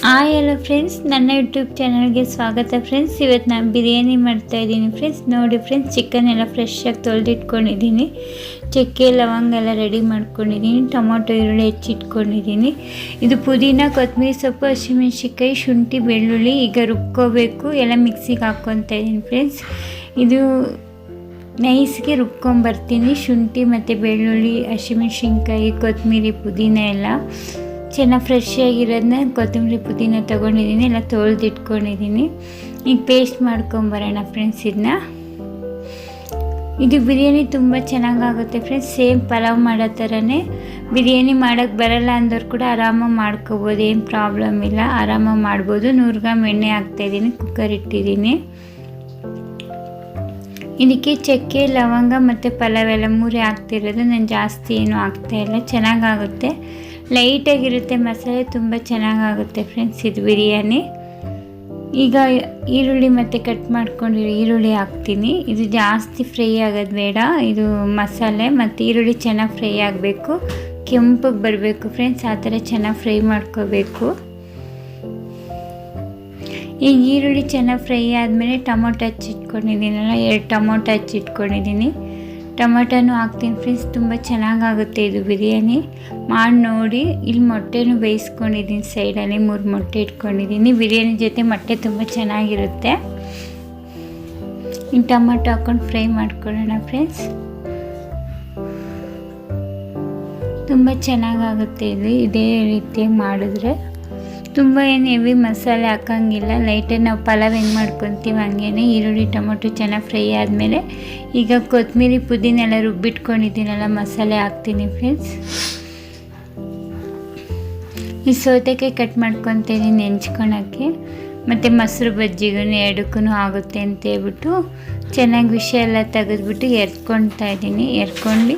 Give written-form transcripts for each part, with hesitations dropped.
Hi hello friends, ನನ್ನ YouTube ಚಾನಲ್ಗೆ ಸ್ವಾಗತ ಫ್ರೆಂಡ್ಸ್. ಇವತ್ತು ನಾನು ಬಿರಿಯಾನಿ ಮಾಡ್ತಾಯಿದ್ದೀನಿ ಫ್ರೆಂಡ್ಸ್. ನೋಡಿ ಫ್ರೆಂಡ್ಸ್, ಚಿಕನ್ ಎಲ್ಲ ಫ್ರೆಶ್ಶಾಗಿ ತೊಳೆದಿಟ್ಕೊಂಡಿದ್ದೀನಿ. ಚಕ್ಕೆ ಲವಂಗ ಎಲ್ಲ ರೆಡಿ ಮಾಡ್ಕೊಂಡಿದ್ದೀನಿ. ಟೊಮೊಟೊ ಈರುಳ್ಳಿ ಹೆಚ್ಚಿಟ್ಕೊಂಡಿದ್ದೀನಿ. ಇದು ಪುದೀನ, ಕೊತ್ತಂಬರಿ ಸೊಪ್ಪು, ಹಸಿಮೆಣ್ಸಿನ್ಕಾಯಿ, ಶುಂಠಿ, ಬೆಳ್ಳುಳ್ಳಿ ಈಗ ರುಬ್ಕೋಬೇಕು. ಎಲ್ಲ ಮಿಕ್ಸಿಗೆ ಹಾಕ್ಕೊತಾ ಇದ್ದೀನಿ ಫ್ರೆಂಡ್ಸ್. ಇದು ನೈಸ್ಗೆ ರುಬ್ಕೊಂಬರ್ತೀನಿ. ಶುಂಠಿ ಮತ್ತು ಬೆಳ್ಳುಳ್ಳಿ, ಹಸಿಮೆಣ್ಸಿನ್ಕಾಯಿ, ಕೊತ್ತಂಬರಿ, ಪುದೀನ ಎಲ್ಲ ಚೆನ್ನಾಗಿ ಫ್ರೆಶ್ ಆಗಿರೋದನ್ನ ಕೊತ್ತಂಬರಿ ಪುದೀನ ತೊಗೊಂಡಿದ್ದೀನಿ. ಎಲ್ಲ ತೊಳೆದಿಟ್ಕೊಂಡಿದ್ದೀನಿ. ಈಗ ಪೇಸ್ಟ್ ಮಾಡ್ಕೊಂಬರೋಣ ಫ್ರೆಂಡ್ಸ್. ಇದು ಬಿರಿಯಾನಿ ತುಂಬ ಚೆನ್ನಾಗಾಗುತ್ತೆ ಫ್ರೆಂಡ್ಸ್. ಸೇಮ್ ಪಲಾವ್ ಮಾಡೋ ಥರನೇ. ಬಿರಿಯಾನಿ ಮಾಡೋಕ್ಕೆ ಬರಲ್ಲ ಅಂದವ್ರು ಕೂಡ ಆರಾಮಾಗಿ ಮಾಡ್ಕೋಬೋದು, ಏನು ಪ್ರಾಬ್ಲಮ್ ಇಲ್ಲ, ಆರಾಮಾಗಿ ಮಾಡ್ಬೋದು. 100 ಗ್ರಾಮ್ ಎಣ್ಣೆ ಹಾಕ್ತಾಯಿದ್ದೀನಿ, ಕುಕ್ಕರ್ ಇಟ್ಟಿದ್ದೀನಿ. ಇದಕ್ಕೆ ಚಕ್ಕೆ ಲವಂಗ ಮತ್ತು ಪಲಾವ್ ಎಲ್ಲ 3 ಹಾಕ್ತಿರೋದು. ನಾನು ಜಾಸ್ತಿ ಏನೂ ಹಾಕ್ತಾಯಿಲ್ಲ. ಚೆನ್ನಾಗಾಗುತ್ತೆ, ಲೈಟಾಗಿರುತ್ತೆ ಮಸಾಲೆ, ತುಂಬ ಚೆನ್ನಾಗಾಗುತ್ತೆ ಫ್ರೆಂಡ್ಸ್ ಇದು ಬಿರಿಯಾನಿ. ಈಗ ಈರುಳ್ಳಿ ಮತ್ತು ಕಟ್ ಮಾಡ್ಕೊಂಡಿರೋ ಈರುಳ್ಳಿ ಹಾಕ್ತೀನಿ. ಇದು ಜಾಸ್ತಿ ಫ್ರೈ ಆಗೋದು ಬೇಡ. ಇದು ಮಸಾಲೆ ಮತ್ತು ಈರುಳ್ಳಿ ಚೆನ್ನಾಗಿ ಫ್ರೈ ಆಗಬೇಕು, ಕೆಂಪಗೆ ಬರಬೇಕು ಫ್ರೆಂಡ್ಸ್. ಆ ಥರ ಚೆನ್ನಾಗಿ ಫ್ರೈ ಮಾಡ್ಕೋಬೇಕು. ಈಗ ಈರುಳ್ಳಿ ಚೆನ್ನಾಗಿ ಫ್ರೈ ಆದಮೇಲೆ ಟೊಮೊಟೊ ಹಚ್ಚಿಟ್ಕೊಂಡಿದ್ದೀನಲ್ಲ, 2 ಟೊಮೊಟೊ ಹಚ್ಚಿಟ್ಕೊಂಡಿದ್ದೀನಿ. ಟೊಮೊಟೊನೂ ಹಾಕ್ತೀನಿ ಫ್ರೆಂಡ್ಸ್. ತುಂಬ ಚೆನ್ನಾಗಾಗುತ್ತೆ ಇದು ಬಿರಿಯಾನಿ. ಮಾಡಿ ನೋಡಿ. ಇಲ್ಲಿ ಮೊಟ್ಟೆನೂ ಬೇಯಿಸ್ಕೊಂಡಿದ್ದೀನಿ ಸೈಡಲ್ಲಿ. 3 ಮೊಟ್ಟೆ ಇಟ್ಕೊಂಡಿದ್ದೀನಿ. ಬಿರಿಯಾನಿ ಜೊತೆ ಮೊಟ್ಟೆ ತುಂಬ ಚೆನ್ನಾಗಿರುತ್ತೆ. ಇನ್ನು ಟೊಮೊಟೊ ಹಾಕ್ಕೊಂಡು ಫ್ರೈ ಮಾಡ್ಕೊಳ್ಳೋಣ ಫ್ರೆಂಡ್ಸ್. ತುಂಬ ಚೆನ್ನಾಗಾಗುತ್ತೆ ಇದು. ಇದೇ ರೀತಿಯಾಗಿ ಮಾಡಿದ್ರೆ ತುಂಬ ಏನು ಹೆವಿ ಮಸಾಲೆ ಹಾಕೋಂಗಿಲ್ಲ. ಲೈಟಾಗಿ ನಾವು ಪಲಾವ್ ಹೆಂಗೆ ಮಾಡ್ಕೊತೀವಿ ಹಂಗೇ. ಈರುಳ್ಳಿ ಟೊಮೊಟೊ ಚೆನ್ನಾಗಿ ಫ್ರೈ ಆದಮೇಲೆ ಈಗ ಕೊತ್ತಂಬರಿ ಪುದೀನ ಎಲ್ಲ ರುಬ್ಬಿಟ್ಕೊಂಡಿದ್ದೀನಲ್ಲ, ಮಸಾಲೆ ಹಾಕ್ತೀನಿ ಫ್ರೆಂಡ್ಸ್. ಈ ಸೌತೆಕಾಯಿ ಕಟ್ ಮಾಡ್ಕೊತೀನಿ ನೆಂಚ್ಕೊಳಕ್ಕೆ. ಮತ್ತು ಮೊಸರು ಬಜ್ಜಿಗೂ 2ಕ್ಕೂ ಆಗುತ್ತೆ ಅಂತ ಹೇಳ್ಬಿಟ್ಟು ಚೆನ್ನಾಗಿ ವಿಷ ಎಲ್ಲ ತೆಗೆದ್ಬಿಟ್ಟು ಎರ್ಕೊಳ್ತಾ ಇದ್ದೀನಿ. ಎರ್ಕೊಂಡು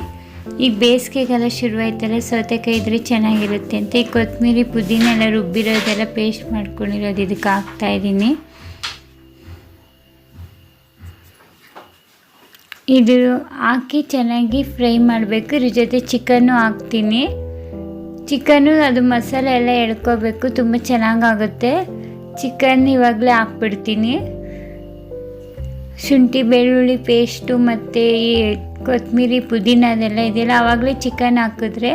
ಈಗ ಬೇಸಿಗೆಗೆಲ್ಲ ಶುರುವಾಯ್ತಲ್ಲ, ಸೌತೆಕಾಯಿ ಇದ್ರೆ ಚೆನ್ನಾಗಿರುತ್ತೆ ಅಂತ ಈ ಕೊತ್ತಂಬರಿ ಪುದೀನ ಎಲ್ಲ ರುಬ್ಬಿರೋದೆಲ್ಲ ಪೇಸ್ಟ್ ಮಾಡ್ಕೊಂಡಿರೋದು ಇದಕ್ಕೆ ಹಾಕ್ತಾಯಿದ್ದೀನಿ. ಇದು ಹಾಕಿ ಚೆನ್ನಾಗಿ ಫ್ರೈ ಮಾಡಬೇಕು. ಇದ್ರ ಜೊತೆ ಚಿಕನ್ನು ಹಾಕ್ತೀನಿ. ಚಿಕನ್ನು ಅದು ಮಸಾಲೆ ಎಲ್ಲ ಎಳ್ಕೋಬೇಕು, ತುಂಬ ಚೆನ್ನಾಗಾಗುತ್ತೆ. ಚಿಕನ್ ಇವಾಗಲೇ ಹಾಕ್ಬಿಡ್ತೀನಿ. ಶುಂಠಿ ಬೆಳ್ಳುಳ್ಳಿ ಪೇಸ್ಟು ಮತ್ತು ಈ ಕೊತ್ತಂಬರಿ ಪುದೀನ ಇದೆಲ್ಲ ಆವಾಗಲೇ ಚಿಕನ್ ಹಾಕಿದ್ರೆ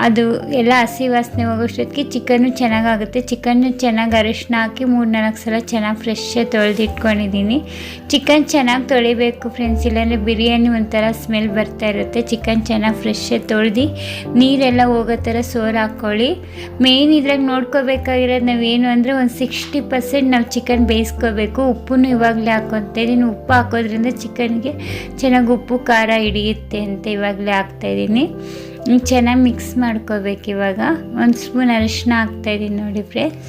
ಅದು ಎಲ್ಲ ಹಸಿ ವಾಸನೆ ಹೋಗೋಷ್ಟೊತ್ತಿಗೆ ಚಿಕನ್ನು ಚೆನ್ನಾಗಾಗುತ್ತೆ. ಚಿಕನ್ನು ಚೆನ್ನಾಗಿ ಅರಿಶಿನ ಹಾಕಿ 3-4 ಸಲ ಚೆನ್ನಾಗಿ ಫ್ರೆಶ್ಶಾಗಿ ತೊಳೆದಿಟ್ಕೊಂಡಿದ್ದೀನಿ. ಚಿಕನ್ ಚೆನ್ನಾಗಿ ತೊಳಿಬೇಕು ಫ್ರೆಂಡ್ಸ್, ಇಲ್ಲಾಂದರೆ ಬಿರಿಯಾನಿ ಒಂಥರ ಸ್ಮೆಲ್ ಬರ್ತಾ ಇರುತ್ತೆ. ಚಿಕನ್ ಚೆನ್ನಾಗಿ ಫ್ರೆಶ್ಶಾಗಿ ತೊಳೆದು ನೀರೆಲ್ಲ ಹೋಗೋ ಥರ ಸೋರು ಹಾಕ್ಕೊಳ್ಳಿ. ಮೇಯ್ನ್ ಇದ್ರಾಗ ನೋಡ್ಕೋಬೇಕಾಗಿರೋದು ನಾವೇನು ಅಂದರೆ ಒಂದು 60% ನಾವು ಚಿಕನ್ ಬೇಯಿಸ್ಕೋಬೇಕು. ಉಪ್ಪನ್ನು ಇವಾಗಲೇ ಹಾಕ್ಕೊತಾ ಇದ್ದೀನಿ. ಉಪ್ಪು ಹಾಕೋದ್ರಿಂದ ಚಿಕನ್ಗೆ ಚೆನ್ನಾಗಿ ಉಪ್ಪು ಖಾರ ಹಿಡಿಯುತ್ತೆ ಅಂತ ಇವಾಗಲೇ ಹಾಕ್ತಾಯಿದ್ದೀನಿ. ಚೆನ್ನಾಗಿ ಮಿಕ್ಸ್ ಮಾಡ್ಕೋಬೇಕು. ಇವಾಗ 1 ಸ್ಪೂನ್ ಅರಿಶಿನ ಹಾಕ್ತಾಯಿದ್ದೀನಿ ನೋಡಿ ಫ್ರೆಂಡ್ಸ್.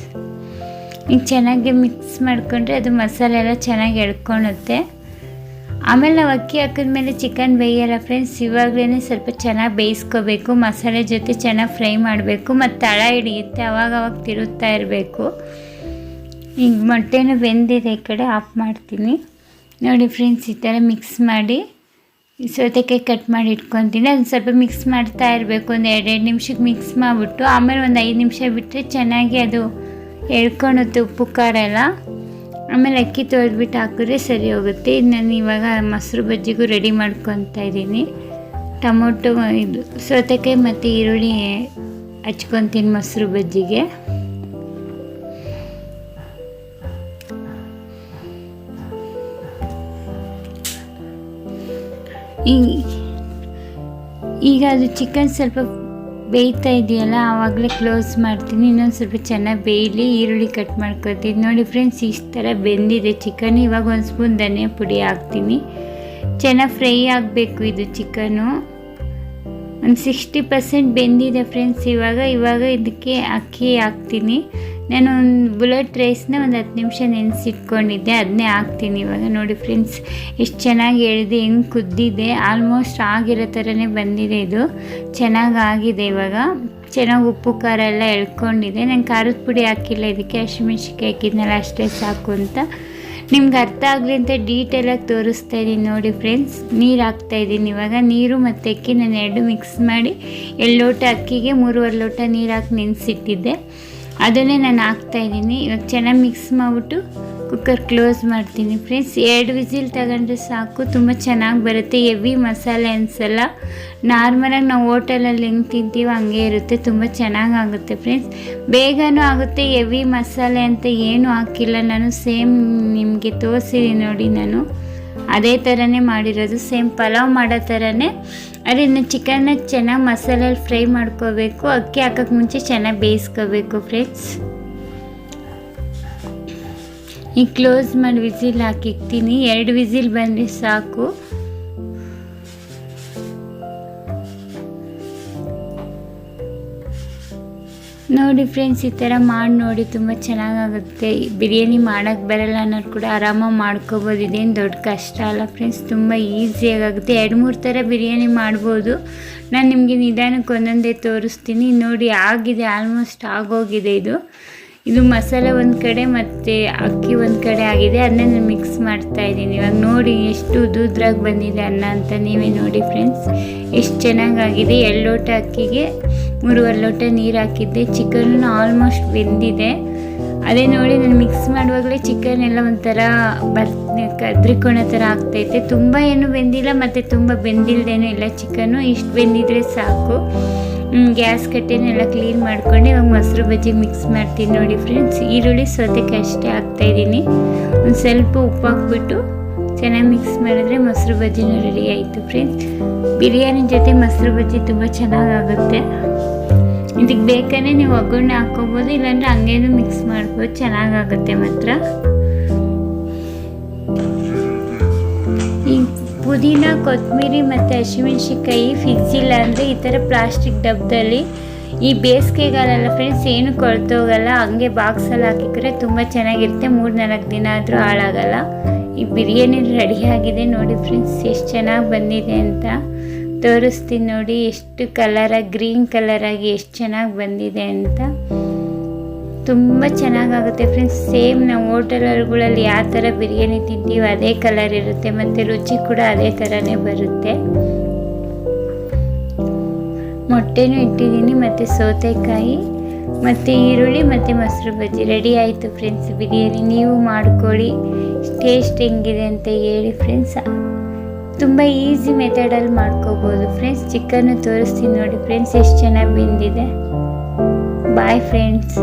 ಈಗ ಚೆನ್ನಾಗಿ ಮಿಕ್ಸ್ ಮಾಡಿಕೊಂಡ್ರೆ ಅದು ಮಸಾಲೆ ಎಲ್ಲ ಚೆನ್ನಾಗಿ ಎಳ್ಕೊಳುತ್ತೆ. ಆಮೇಲೆ ನಾವು ಅಕ್ಕಿ ಹಾಕಿದ್ಮೇಲೆ ಚಿಕನ್ ಬೇಯಲ್ಲ ಫ್ರೆಂಡ್ಸ್. ಇವಾಗಲೇ ಸ್ವಲ್ಪ ಚೆನ್ನಾಗಿ ಬೇಯಿಸ್ಕೋಬೇಕು. ಮಸಾಲೆ ಜೊತೆ ಚೆನ್ನಾಗಿ ಫ್ರೈ ಮಾಡಬೇಕು ಮತ್ತು ತಳ ಹಿಡಿಯುತ್ತೆ. ಅವಾಗವಾಗ ತಿರುತ್ತಾ ಇರಬೇಕು. ಈಗ ಮೊಟ್ಟೆನೂ ಬೆಂದಿದೆ, ಈ ಕಡೆ ಆಫ್ ಮಾಡ್ತೀನಿ ನೋಡಿ ಫ್ರೆಂಡ್ಸ್. ಈ ಥರ ಮಿಕ್ಸ್ ಮಾಡಿ ಸೌತೆಕಾಯಿ ಕಟ್ ಮಾಡಿ ಇಟ್ಕೊತೀನಿ. ಅದನ್ನು ಸ್ವಲ್ಪ ಮಿಕ್ಸ್ ಮಾಡ್ತಾ ಇರಬೇಕು. ಒಂದು 2 ನಿಮಿಷಕ್ಕೆ ಮಿಕ್ಸ್ ಮಾಡಿಬಿಟ್ಟು ಆಮೇಲೆ ಒಂದು 5 ನಿಮಿಷ ಬಿಟ್ಟರೆ ಚೆನ್ನಾಗಿ ಅದು ಎಳ್ಕೊಳುತ್ತೆ ಉಪ್ಪು ಖಾರ ಎಲ್ಲ. ಆಮೇಲೆ ಅಕ್ಕಿ ತೊಳೆದ್ಬಿಟ್ಟು ಹಾಕಿದ್ರೆ ಸರಿ ಹೋಗುತ್ತೆ. ಇದು ನಾನು ಇವಾಗ ಮೊಸರು ಬಜ್ಜಿಗೂ ರೆಡಿ ಮಾಡ್ಕೊತಾ ಇದ್ದೀನಿ. ಟೊಮೊಟೊ ಇದು ಸೌತೆಕಾಯಿ ಮತ್ತು ಈರುಳ್ಳಿ ಹಚ್ಕೊತೀನಿ ಮೊಸರು ಬಜ್ಜಿಗೆ. ಈಗ ಅದು ಚಿಕನ್ ಸ್ವಲ್ಪ ಬೇಯ್ತಾ ಇದೆಯಲ್ಲ, ಆವಾಗಲೇ ಕ್ಲೋಸ್ ಮಾಡ್ತೀನಿ. ಇನ್ನೊಂದು ಸ್ವಲ್ಪ ಚೆನ್ನಾಗಿ ಬೇಯಲಿ. ಈರುಳ್ಳಿ ಕಟ್ ಮಾಡ್ಕೊತೀನಿ ನೋಡಿ ಫ್ರೆಂಡ್ಸ್. ಇಷ್ಟು ಥರ ಬೆಂದಿದೆ ಚಿಕನ್. ಇವಾಗ 1 ಸ್ಪೂನ್ ಧನಿಯಾ ಪುಡಿ ಹಾಕ್ತೀನಿ. ಚೆನ್ನಾಗಿ ಫ್ರೈ ಆಗಬೇಕು ಇದು ಚಿಕನ್ನು. ಒಂದು 60% ಬೆಂದಿದೆ ಫ್ರೆಂಡ್ಸ್. ಇವಾಗ ಇದಕ್ಕೆ ಅಕ್ಕಿ ಹಾಕ್ತೀನಿ. ನಾನು ಒಂದು ಬುಲೆಟ್ ರೈಸ್ನ ಒಂದು 10 ನಿಮಿಷ ನೆನೆಸಿಟ್ಕೊಂಡಿದ್ದೆ, ಅದನ್ನೇ ಹಾಕ್ತೀನಿ ಇವಾಗ. ನೋಡಿ ಫ್ರೆಂಡ್ಸ್, ಎಷ್ಟು ಚೆನ್ನಾಗಿ ಎಳೆದು ಹೆಂಗೆ ಕುದ್ದಿದೆ. ಆಲ್ಮೋಸ್ಟ್ ಆಗಿರೋ ಥರನೇ ಬಂದಿದೆ. ಇದು ಚೆನ್ನಾಗಾಗಿದೆ. ಇವಾಗ ಚೆನ್ನಾಗಿ ಉಪ್ಪು ಖಾರ ಎಲ್ಲ ಎಳ್ಕೊಂಡಿದೆ. ನಾನು ಖಾರದ ಪುಡಿ ಹಾಕಿಲ್ಲ ಇದಕ್ಕೆ, ಹಸಿಮೆಣ್ಸಿನ್ಕಾಯಿ ಹಾಕಿದ್ನಲ್ಲ ಅಷ್ಟೇ ಸಾಕು ಅಂತ. ನಿಮ್ಗೆ ಅರ್ಥ ಆಗಲಿ ಅಂತ ಡೀಟೇಲಾಗಿ ತೋರಿಸ್ತಾ ಇದ್ದೀನಿ ನೋಡಿ ಫ್ರೆಂಡ್ಸ್. ನೀರು ಹಾಕ್ತಾಯಿದ್ದೀನಿ ಇವಾಗ. ನೀರು ಮತ್ತು ಅಕ್ಕಿ ನಾನು 2 ಮಿಕ್ಸ್ ಮಾಡಿ 2 ಲೋಟ ಅಕ್ಕಿಗೆ 3.25 ಲೋಟ ನೀರು ಹಾಕಿ ನೆನೆಸಿಟ್ಟಿದ್ದೆ. ಅದನ್ನೇ ನಾನು ಹಾಕ್ತಾಯಿದ್ದೀನಿ. ಇವಾಗ ಚೆನ್ನಾಗಿ ಮಿಕ್ಸ್ ಮಾಡಿಬಿಟ್ಟು ಕುಕ್ಕರ್ ಕ್ಲೋಸ್ ಮಾಡ್ತೀನಿ ಫ್ರೆಂಡ್ಸ್. 2 ವಿಸಿಲ್ ತಗೊಂಡ್ರೆ ಸಾಕು, ತುಂಬ ಚೆನ್ನಾಗಿ ಬರುತ್ತೆ. ಹೆವಿ ಮಸಾಲೆ ಅನಿಸಲ್ಲ. ನಾರ್ಮಲಾಗಿ ನಾವು ಹೋಟೆಲಲ್ಲಿ ಹೆಂಗೆ ತಿಂತೀವೋ ಹಂಗೆ ಇರುತ್ತೆ, ತುಂಬ ಚೆನ್ನಾಗಾಗುತ್ತೆ ಫ್ರೆಂಡ್ಸ್. ಬೇಗನೂ ಆಗುತ್ತೆ. ಹೆವಿ ಮಸಾಲೆ ಅಂತ ಏನೂ ಹಾಕಿಲ್ಲ ನಾನು, ಸೇಮ್ ನಿಮಗೆ ತೋರಿಸಿದ್ದೀನಿ ನೋಡಿ, ನಾನು ಅದೇ ಥರನೇ ಮಾಡಿರೋದು, ಸೇಮ್ ಪಲಾವ್ ಮಾಡೋ ಥರನೇ. ಅದನ್ನು ಚಿಕನ್ನ ಚೆನ್ನಾಗಿ ಮಸಾಲೆಯಲ್ಲಿ ಫ್ರೈ ಮಾಡ್ಕೋಬೇಕು. ಅಕ್ಕಿ ಹಾಕೋಕ್ಕೆ ಮುಂಚೆ ಚೆನ್ನಾಗಿ ಬೇಯಿಸ್ಕೋಬೇಕು ಫ್ರೆಂಡ್ಸ್. ಈಗ ಕ್ಲೋಸ್ ಮಾಡಿ ವಿಸಿಲ್ ಹಾಕಿಕ್ತೀನಿ. 2 ವಿಸಿಲ್ ಬಂದರೆ ಸಾಕು. ನೋಡಿ ಫ್ರೆಂಡ್ಸ್, ಈ ಥರ ಮಾಡಿ ನೋಡಿ, ತುಂಬ ಚೆನ್ನಾಗಾಗುತ್ತೆ. ಬಿರಿಯಾನಿ ಮಾಡೋಕ್ಕೆ ಬರಲ್ಲ ಅನ್ನೋರು ಕೂಡ ಆರಾಮಾಗಿ ಮಾಡ್ಕೋಬೋದು. ಇದೇನು ದೊಡ್ಡ ಕಷ್ಟ ಅಲ್ಲ ಫ್ರೆಂಡ್ಸ್, ತುಂಬ ಈಸಿಯಾಗುತ್ತೆ. 2-3 ಥರ ಬಿರಿಯಾನಿ ಮಾಡ್ಬೋದು. ನಾನು ನಿಮಗೆ ನಿಧಾನಕ್ಕೆ ಒಂದೊಂದೇ ತೋರಿಸ್ತೀನಿ. ನೋಡಿ ಆಗಿದೆ, ಆಲ್ಮೋಸ್ಟ್ ಆಗೋಗಿದೆ. ಇದು ಮಸಾಲೆ ಒಂದು ಕಡೆ ಮತ್ತು ಅಕ್ಕಿ ಒಂದು ಕಡೆ ಆಗಿದೆ. ಅದನ್ನ ನಾನು ಮಿಕ್ಸ್ ಮಾಡ್ತಾಯಿದ್ದೀನಿ. ಇವಾಗ ನೋಡಿ ಎಷ್ಟು ಉದ್ರಾಗಿ ಬಂದಿದೆ ಅನ್ನ ಅಂತ ನೀವೇ ನೋಡಿ ಫ್ರೆಂಡ್ಸ್, ಎಷ್ಟು ಚೆನ್ನಾಗಾಗಿದೆ. 2 ಲೋಟ ಅಕ್ಕಿಗೆ 3.5 ಲೋಟ ನೀರು ಹಾಕಿದ್ದೆ. ಚಿಕನ್ನು ಆಲ್ಮೋಸ್ಟ್ ಬೆಂದಿದೆ. ಅದೇ ನೋಡಿ ನಾನು ಮಿಕ್ಸ್ ಮಾಡುವಾಗಲೇ ಚಿಕನ್ ಎಲ್ಲ ಒಂಥರ ಕದ್ರಿಕೋಣ ಥರ ಆಗ್ತೈತೆ. ತುಂಬ ಏನು ಬೆಂದಿಲ್ಲ ಮತ್ತು ತುಂಬ ಬೆಂದಿಲ್ದೇನೂ ಇಲ್ಲ. ಚಿಕನ್ನು ಇಷ್ಟು ಬೆಂದಿದ್ರೆ ಸಾಕು. ಗ್ಯಾಸ್ ಕಟ್ಟೆನೆಲ್ಲ ಕ್ಲೀನ್ ಮಾಡ್ಕೊಂಡು ಇವಾಗ ಮೊಸರು ಬಜ್ಜಿ ಮಿಕ್ಸ್ ಮಾಡ್ತೀನಿ ನೋಡಿ ಫ್ರೆಂಡ್ಸ್. ಈರುಳ್ಳಿ ಸೌತೆಕಾಯಿ ಅಷ್ಟೇ ಹಾಕ್ತಾಯಿದ್ದೀನಿ. ಒಂದು ಸ್ವಲ್ಪ ಉಪ್ಪು ಹಾಕ್ಬಿಟ್ಟು ಚೆನ್ನಾಗಿ ಮಿಕ್ಸ್ ಮಾಡಿದ್ರೆ ಮೊಸರು ಬಜ್ಜಿನೂ ರೆಡಿ ಆಯಿತು ಫ್ರೆಂಡ್ಸ್. ಬಿರಿಯಾನಿ ಜೊತೆ ಮೊಸರು ಬಜ್ಜಿ ತುಂಬ ಚೆನ್ನಾಗಾಗುತ್ತೆ. ಇದಕ್ಕೆ ಬೇಕಂದರೆ ನೀವು ಒಗ್ಗರಣೆ ಹಾಕ್ಕೋಬೋದು, ಇಲ್ಲಾಂದರೆ ಹಂಗೇನು ಮಿಕ್ಸ್ ಮಾಡ್ಬೋದು, ಚೆನ್ನಾಗಾಗುತ್ತೆ ಮಾತ್ರ. ಈ ಪುದೀನ, ಕೊತ್ತಂಬರಿ ಮತ್ತು ಹಸಿಮೆಣ್ಸಿನ್ಕಾಯಿ ಫ್ರಿಜ್ ಇಲ್ಲ ಅಂದರೆ ಈ ಥರ ಪ್ಲಾಸ್ಟಿಕ್ ಡಬ್ಬದಲ್ಲಿ, ಈ ಬೇಸಿಗೆಗಾಲಲ್ಲ ಫ್ರೆಂಡ್ಸ್, ಏನು ಕೊಳ್ತೋಗಲ್ಲ. ಹಂಗೆ ಬಾಕ್ಸಲ್ಲಿ ಹಾಕಿದ್ರೆ ತುಂಬ ಚೆನ್ನಾಗಿರುತ್ತೆ. 3-4 ದಿನ ಆದರೂ ಹಾಳಾಗಲ್ಲ. ಈ ಬಿರಿಯಾನಿ ರೆಡಿಯಾಗಿದೆ ನೋಡಿ ಫ್ರೆಂಡ್ಸ್, ಎಷ್ಟು ಚೆನ್ನಾಗಿ ಬಂದಿದೆ ಅಂತ ತೋರಿಸ್ತೀನಿ ನೋಡಿ. ಎಷ್ಟು ಕಲರಾಗಿ, ಗ್ರೀನ್ ಕಲರಾಗಿ ಎಷ್ಟು ಚೆನ್ನಾಗಿ ಬಂದಿದೆ ಅಂತ. ತುಂಬ ಚೆನ್ನಾಗಾಗುತ್ತೆ ಫ್ರೆಂಡ್ಸ್. ಸೇಮ್ ನಾವು ಹೋಟೆಲ್ಗಳಲ್ಲಿ ಯಾವ ಥರ ಬಿರಿಯಾನಿ ತಿಂತೀವಿ ಅದೇ ಕಲರ್ ಇರುತ್ತೆ ಮತ್ತು ರುಚಿ ಕೂಡ ಅದೇ ಥರನೇ ಬರುತ್ತೆ. ಮೊಟ್ಟೆನೂ ಇಟ್ಟಿದ್ದೀನಿ ಮತ್ತು ಸೌತೆಕಾಯಿ ಮತ್ತು ಈರುಳ್ಳಿ ಮತ್ತು ಮೊಸರು ಬಜ್ಜಿ ರೆಡಿ ಆಯಿತು ಫ್ರೆಂಡ್ಸ್. ಬಿರಿಯಾನಿ ನೀವು ಮಾಡ್ಕೊಳ್ಳಿ, ಟೇಸ್ಟ್ ಹೆಂಗಿದೆ ಅಂತ ಹೇಳಿ ಫ್ರೆಂಡ್ಸ್. ತುಂಬ ಈಸಿ ಮೆಥಡಲ್ಲಿ ಮಾಡ್ಕೋಬೋದು ಫ್ರೆಂಡ್ಸ್. ಚಿಕನ್ನು ತೋರಿಸ್ತೀನಿ ನೋಡಿ ಫ್ರೆಂಡ್ಸ್, ಎಷ್ಟು ಚೆನ್ನಾಗಿ ಬೆಂದಿದೆ. Bye friends.